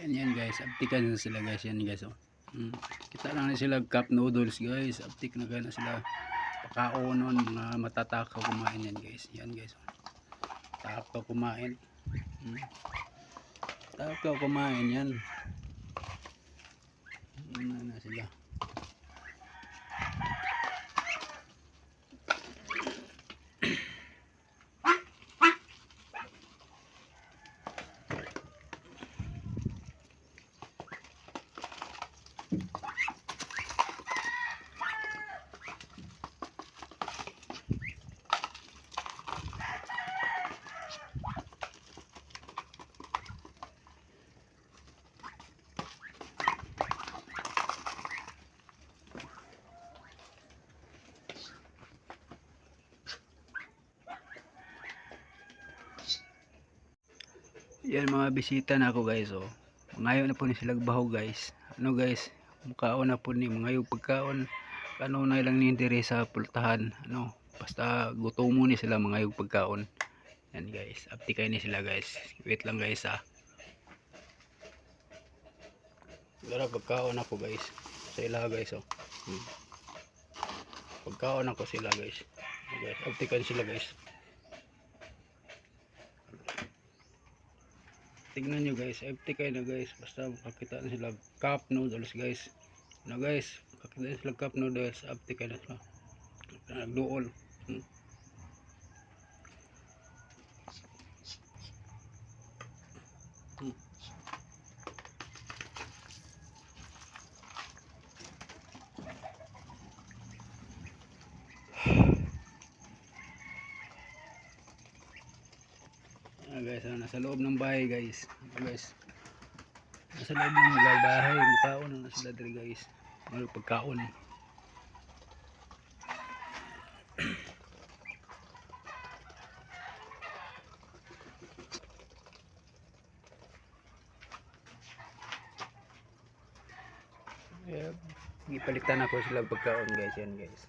Yan guys, aptikan na sila guys, yan guys oh. Kita lang na sila cup noodles guys, aptik na gana sila pakaonon, mga matatakaw kumain yan guys. Yan guys oh. Takaw kumain. Takaw kumain yan. Ano na sila. Yan mga bisita na ako guys oh. Mangayo na po ni sila baho guys. Ano guys, mukhaon na po ni mangayog pagkaon. Ano na ilang ni interest sa pultahan. Ano, basta gutom ni sila mangayog pagkaon. Yan guys, aptikay ni sila guys. Wait lang guys ah. Gara pagkaon ako guys. Sa ila guys oh. Pagkaon ako sila guys. Guys, aptikay sila guys. Tignan nyo guys, empty kayo na guys. Basta makakita na sila cup noodles guys. Na guys, makakita na sila cup noodles. Empty kayo na sila. Nagduol. Guys, nasa loob ng bahay guys. Guys, nasa loob ng bahay. Mukhaon na sila diri guys. Ano pagkaon. Ipalitan ako sila pagkaon guys, yan guys.